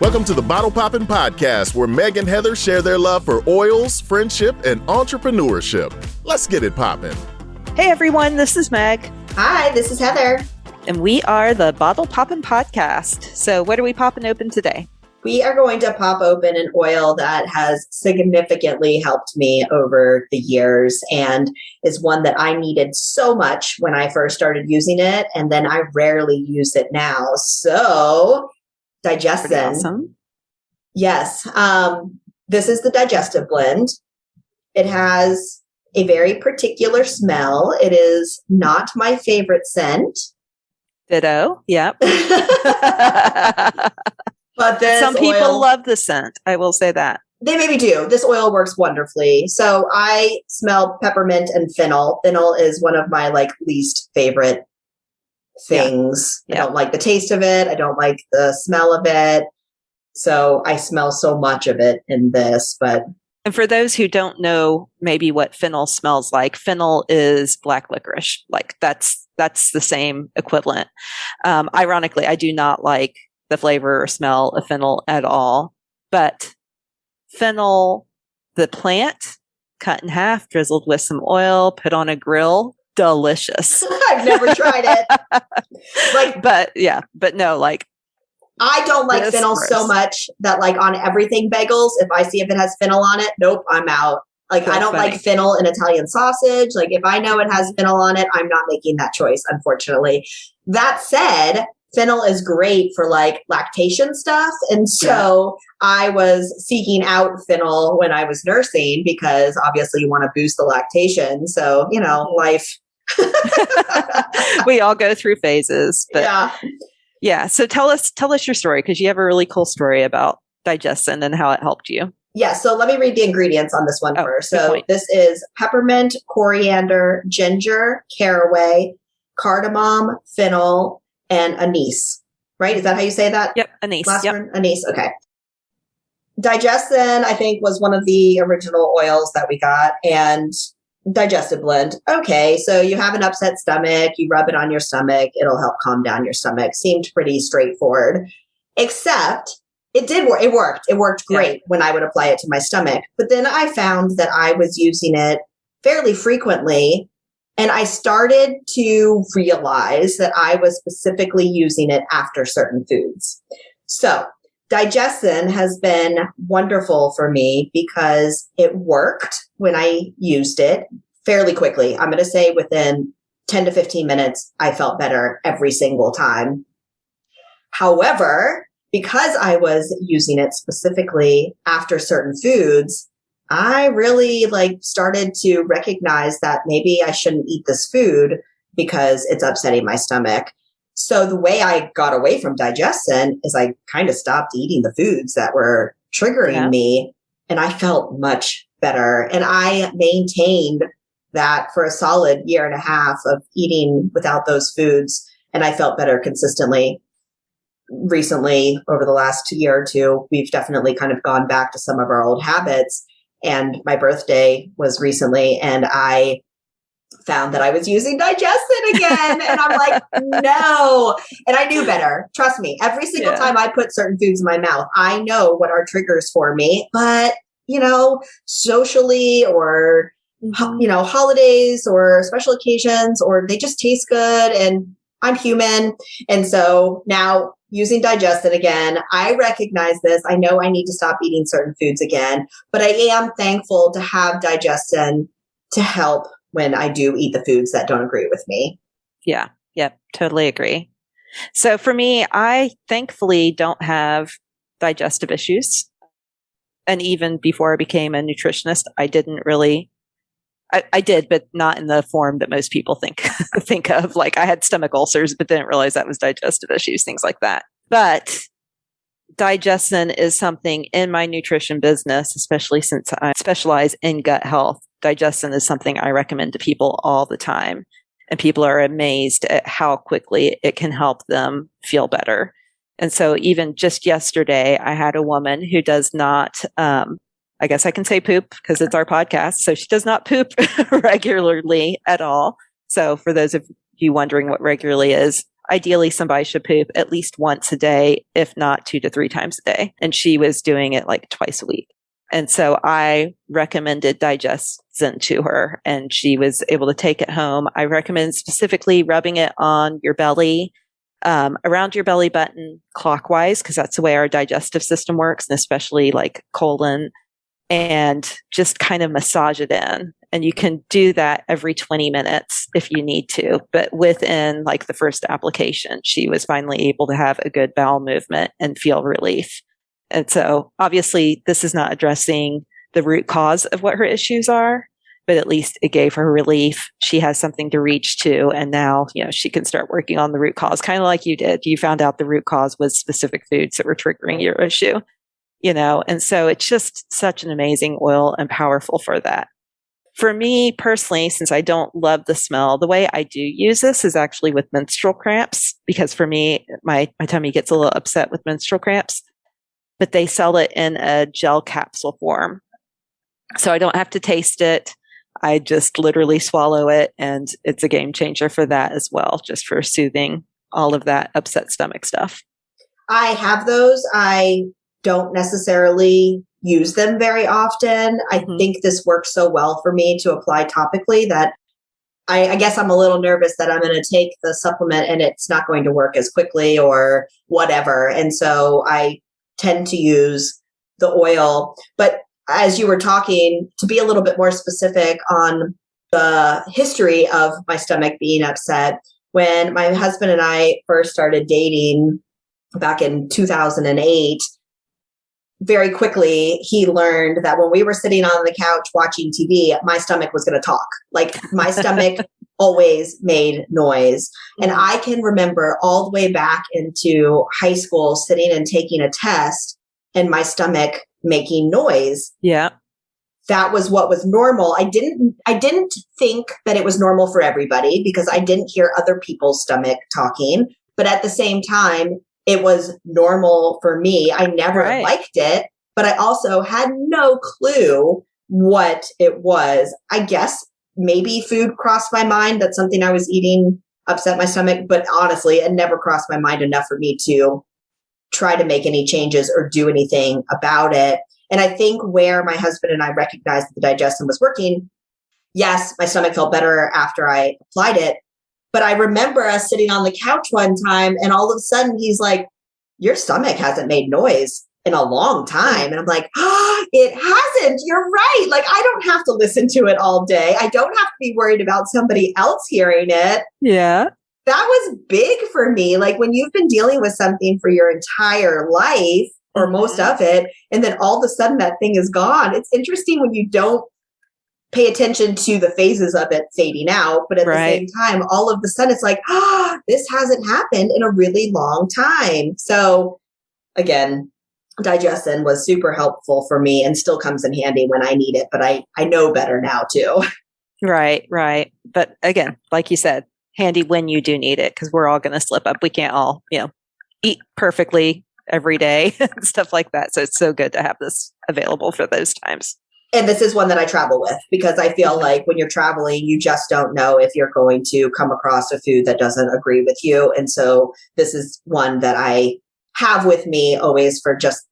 Welcome to the Bottle Poppin' Podcast, where Meg and Heather share their love for oils, friendship, and entrepreneurship. Let's get it poppin'. Hey everyone, this is Meg. Hi, this is Heather. And we are the Bottle Poppin' Podcast. So what are we popping open today? We are going to pop open an oil that has significantly helped me over the years and is one that I needed so much when I first started using it, and then I rarely use it now. So, DigestZen. Awesome. Yes. This is the digestive blend. It has a very particular smell. It is not my favorite scent. Ditto. Yep. But some people love the scent. I will say that. They maybe do. This oil works wonderfully. So I smell peppermint and fennel. Fennel is one of my least favorite things. Yeah. I don't like the taste of it. I don't like the smell of it. So I smell so much of it in this. And for those who don't know maybe what fennel smells like, fennel is black licorice. That's the same equivalent. Ironically, I do not like the flavor or smell of fennel at all. But fennel, the plant, cut in half, drizzled with some oil, put on a grill, delicious. I've never tried it. I don't like fennel so much that on everything bagels, if I see if it has fennel on it, nope, I'm out. I don't like fennel in Italian sausage. If I know it has fennel on it, I'm not making that choice, unfortunately. That said, fennel is great for lactation stuff. And so I was seeking out fennel when I was nursing because obviously you want to boost the lactation. So, life. We all go through phases. But yeah. So tell us your story, because you have a really cool story about DigestZen and how it helped you. Yeah. So let me read the ingredients on this one first. So this is peppermint, coriander, ginger, caraway, cardamom, fennel, and anise, right? Is that how you say that? Yep, anise. Last one? Anise, okay. DigestZen, I think, was one of the original oils that we got, and digestive blend. Okay, so you have an upset stomach, you rub it on your stomach, it'll help calm down your stomach. Seemed pretty straightforward, except it did work. It worked. It worked great when I would apply it to my stomach. But then I found that I was using it fairly frequently, and I started to realize that I was specifically using it after certain foods. So DigestZen has been wonderful for me because it worked when I used it fairly quickly. I'm going to say within 10 to 15 minutes, I felt better every single time. However, because I was using it specifically after certain foods, I really started to recognize that maybe I shouldn't eat this food because it's upsetting my stomach. So the way I got away from DigestZen is I kind of stopped eating the foods that were triggering me, and I felt much better. And I maintained that for a solid year and a half of eating without those foods, and I felt better consistently. Recently, over the last year or two, we've definitely kind of gone back to some of our old habits. And my birthday was recently, and I found that I was using DigestZen again. And I'm like, no. And I knew better. Trust me. Every single time I put certain foods in my mouth, I know what are triggers for me. But, socially or, holidays or special occasions, or they just taste good and I'm human. And so now using DigestZen again, I recognize this. I know I need to stop eating certain foods again, but I am thankful to have DigestZen to help when I do eat the foods that don't agree with me. Yeah. Yep. Totally agree. So for me, I thankfully don't have digestive issues. And even before I became a nutritionist, I didn't really, I did, but not in the form that most people think of. I had stomach ulcers, but didn't realize that was digestive issues, things like that. But DigestZen is something in my nutrition business, especially since I specialize in gut health. DigestZen is something I recommend to people all the time. And people are amazed at how quickly it can help them feel better. And so even just yesterday, I had a woman who does not, I guess I can say poop because it's our podcast. So she does not poop regularly at all. So for those of you wondering what regularly is, ideally somebody should poop at least once a day, if not 2 to 3 times a day. And she was doing it like twice a week. And so I recommended DigestZen to her, and she was able to take it home. I recommend specifically rubbing it on your belly, around your belly button clockwise, because that's the way our digestive system works, and especially like colon, and just kind of massage it in. And you can do that every 20 minutes if you need to. But within like the first application, she was finally able to have a good bowel movement and feel relief. And so obviously this is not addressing the root cause of what her issues are, but at least it gave her relief. She has something to reach to. And now, she can start working on the root cause, kind of like you did. You found out the root cause was specific foods that were triggering your issue, and so it's just such an amazing oil and powerful for that. For me personally, since I don't love the smell, the way I do use this is actually with menstrual cramps, because for me, my tummy gets a little upset with menstrual cramps, but they sell it in a gel capsule form. So I don't have to taste it. I just literally swallow it, and it's a game changer for that as well, just for soothing all of that upset stomach stuff. I have those. I don't necessarily use them very often. I think this works so well for me to apply topically that I guess I'm a little nervous that I'm going to take the supplement and it's not going to work as quickly or whatever. And so I tend to use the oil. But as you were talking, to be a little bit more specific on the history of my stomach being upset, when my husband and I first started dating back in 2008, very quickly, he learned that when we were sitting on the couch watching TV, my stomach was going to talk. Like my stomach always made noise. And I can remember all the way back into high school sitting and taking a test and my stomach making noise. Yeah. That was what was normal. I didn't think that it was normal for everybody because I didn't hear other people's stomach talking. But at the same time, it was normal for me. I never liked it, but I also had no clue what it was. I guess maybe food crossed my mind that something I was eating upset my stomach, but honestly, it never crossed my mind enough for me to try to make any changes or do anything about it. And I think where my husband and I recognized that the DigestZen was working, yes, my stomach felt better after I applied it. But I remember us sitting on the couch one time and all of a sudden he's like, your stomach hasn't made noise in a long time. And I'm like, it hasn't. You're right. Like, I don't have to listen to it all day. I don't have to be worried about somebody else hearing it. Yeah. That was big for me. Like when you've been dealing with something for your entire life or most of it, and then all of a sudden that thing is gone. It's interesting when you don't pay attention to the phases of it fading out. But at the same time, all of a sudden it's like, this hasn't happened in a really long time. So again, DigestZen was super helpful for me and still comes in handy when I need it. But I know better now too. Right. But again, like you said, handy when you do need it, because we're all going to slip up. We can't all, eat perfectly every day and stuff like that. So it's so good to have this available for those times. And this is one that I travel with because I feel like when you're traveling, you just don't know if you're going to come across a food that doesn't agree with you. And so this is one that I have with me always for just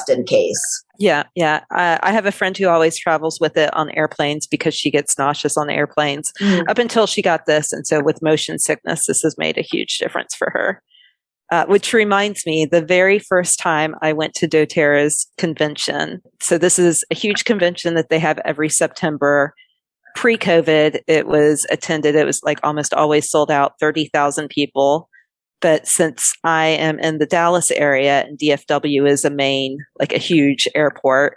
in case. Yeah. I have a friend who always travels with it on airplanes because she gets nauseous on airplanes up until she got this. And so with motion sickness, this has made a huge difference for her. Which reminds me, the very first time I went to doTERRA's convention. So this is a huge convention that they have every September. Pre-COVID, it was like almost always sold out, 30,000 people. But since I am in the Dallas area and DFW is a huge airport,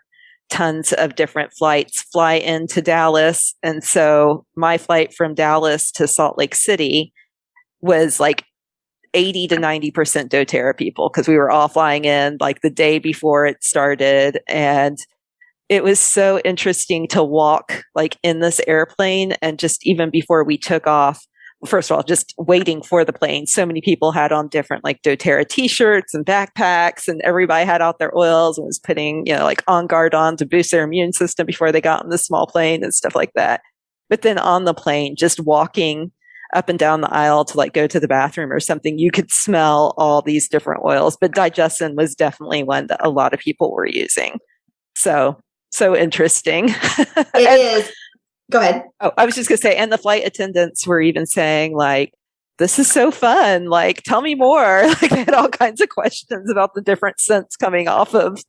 tons of different flights fly into Dallas. And so my flight from Dallas to Salt Lake City was like 80 to 90% doTERRA people, because we were all flying in like the day before it started. And it was so interesting to walk like in this airplane. And just even before we took off, first of all, just waiting for the plane, so many people had on different like doTERRA t-shirts and backpacks, and everybody had out their oils and was putting, like On Guard on to boost their immune system before they got on the small plane and stuff like that. But then on the plane, just walking up and down the aisle to like go to the bathroom or something, you could smell all these different oils. But DigestZen was definitely one that a lot of people were using. So interesting. It is. Go ahead. Oh, I was just going to say, and the flight attendants were even saying like, this is so fun. Like, tell me more. Like, they had all kinds of questions about the different scents coming off of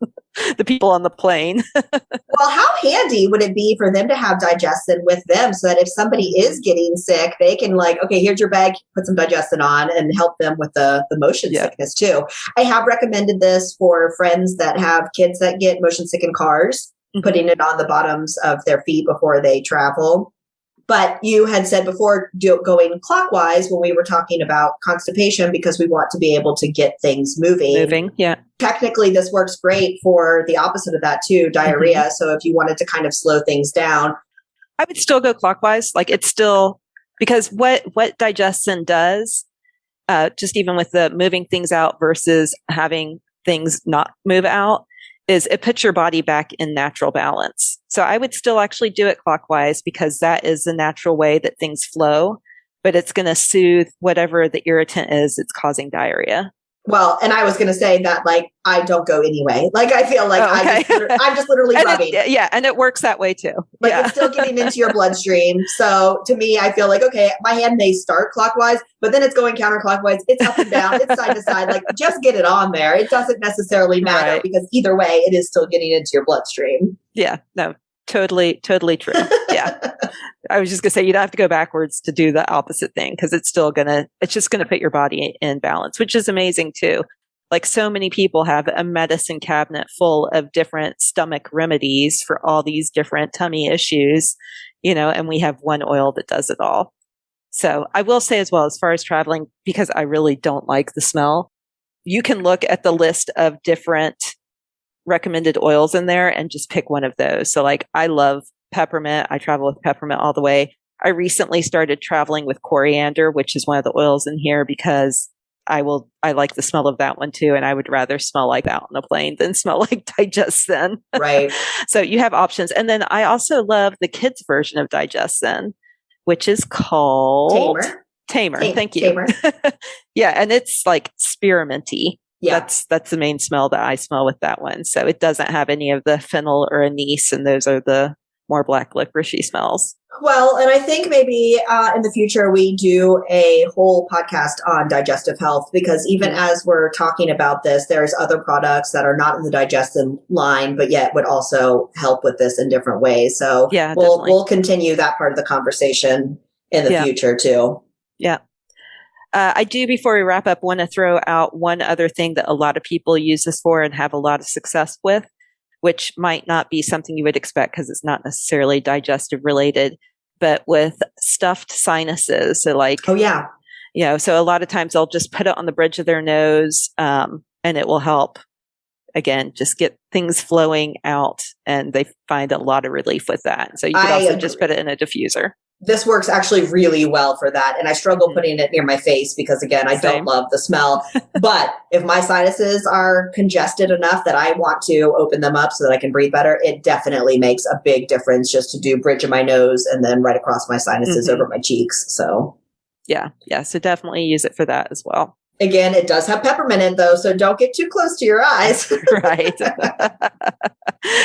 the people on the plane. Well, how handy would it be for them to have DigestZen with them so that if somebody is getting sick, they can like, okay, here's your bag, put some DigestZen on and help them with the motion sickness too. I have recommended this for friends that have kids that get motion sick in cars, putting it on the bottoms of their feet before they travel. But you had said before going clockwise when we were talking about constipation because we want to be able to get things moving. Yeah. Technically, this works great for the opposite of that too, diarrhea. So if you wanted to kind of slow things down. I would still go clockwise. Like it's still, because what DigestZen does, just even with the moving things out versus having things not move out, is it puts your body back in natural balance. So I would still actually do it clockwise because that is the natural way that things flow, but it's going to soothe whatever the irritant is it's causing diarrhea. Well, and I was going to say that, like, I don't go anyway. Like, I feel like I'm just literally rubbing. And it works that way too. Like, it's still getting into your bloodstream. So to me, I feel like, okay, my hand may start clockwise, but then it's going counterclockwise. It's up and down. It's side to side. Like, just get it on there. It doesn't necessarily matter because either way, it is still getting into your bloodstream. Yeah, no, totally true. Yeah. I was just going to say, you don't have to go backwards to do the opposite thing because it's just going to put your body in balance, which is amazing too. Like so many people have a medicine cabinet full of different stomach remedies for all these different tummy issues, and we have one oil that does it all. So I will say as well, as far as traveling, because I really don't like the smell, you can look at the list of different recommended oils in there and just pick one of those. So like I love peppermint. I travel with peppermint all the way. I recently started traveling with coriander, which is one of the oils in here because I like the smell of that one too. And I would rather smell like that on a plane than smell like DigestZen. Right. So you have options. And then I also love the kids version of DigestZen, which is called Tamer. Thank you. Tamer. Yeah. And it's like spearminty. Yeah. That's the main smell that I smell with that one. So it doesn't have any of the fennel or anise, and those are the more black licoricey smells. Well, and I think maybe in the future we do a whole podcast on digestive health because even as we're talking about this, there's other products that are not in the DigestZen line, but yet would also help with this in different ways. So yeah, we'll continue that part of the conversation in the future too. Yeah. I do, before we wrap up, want to throw out one other thing that a lot of people use this for and have a lot of success with, which might not be something you would expect because it's not necessarily digestive related, but with stuffed sinuses. So like, so a lot of times they'll just put it on the bridge of their nose, and it will help, again, just get things flowing out, and they find a lot of relief with that. So you could also just put it in a diffuser. This works actually really well for that. And I struggle putting it near my face because, again, I don't love the smell. But if my sinuses are congested enough that I want to open them up so that I can breathe better, it definitely makes a big difference just to do bridge of my nose and then right across my sinuses over my cheeks. So, yeah. So definitely use it for that as well. Again, it does have peppermint in though, so don't get too close to your eyes. Right.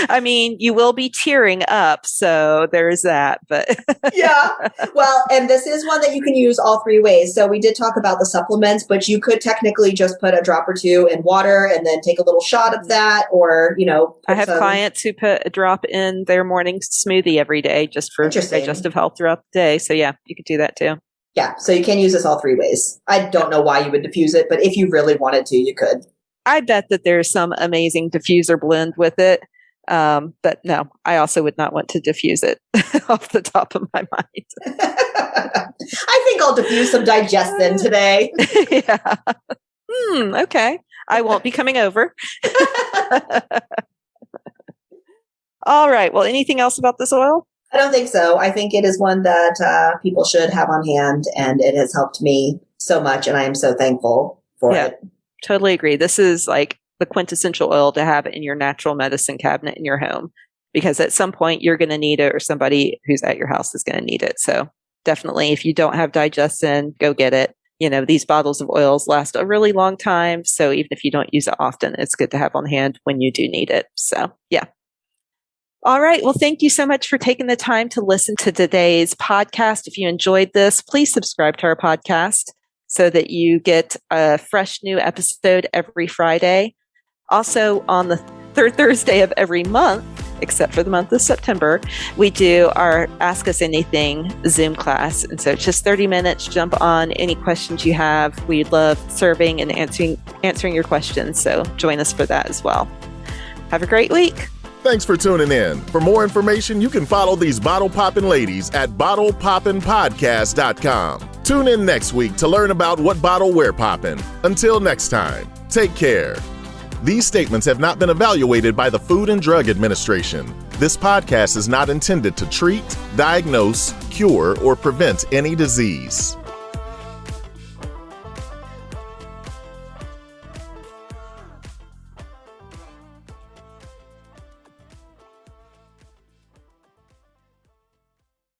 I mean, you will be tearing up, so there's that, but yeah. Well, and this is one that you can use all three ways. So we did talk about the supplements, but you could technically just put a drop or two in water and then take a little shot of that, or, I have clients who put a drop in their morning smoothie every day just for digestive health throughout the day. So yeah, you could do that too. Yeah, so you can use this all three ways. I don't know why you would diffuse it, but if you really wanted to, you could. I bet that there's some amazing diffuser blend with it. But no, I also would not want to diffuse it off the top of my mind. I think I'll diffuse some DigestZen today. Yeah. Okay. I won't be coming over. All right. Well, anything else about this oil? I don't think so. I think it is one that people should have on hand, and it has helped me so much, and I am so thankful for it. Totally agree. This is like the quintessential oil to have in your natural medicine cabinet in your home, because at some point you're going to need it, or somebody who's at your house is going to need it. So definitely, if you don't have DigestZen, go get it. These bottles of oils last a really long time. So even if you don't use it often, it's good to have on hand when you do need it. So yeah. All right. Well, thank you so much for taking the time to listen to today's podcast. If you enjoyed this, please subscribe to our podcast so that you get a fresh new episode every Friday. Also, on the third Thursday of every month, except for the month of September, we do our Ask Us Anything Zoom class. And so it's just 30 minutes. Jump on any questions you have. We love serving and answering your questions. So join us for that as well. Have a great week. Thanks for tuning in. For more information, you can follow these bottle poppin' ladies at bottlepoppinpodcast.com. Tune in next week to learn about what bottle we're poppin'. Until next time, take care. These statements have not been evaluated by the Food and Drug Administration. This podcast is not intended to treat, diagnose, cure, or prevent any disease.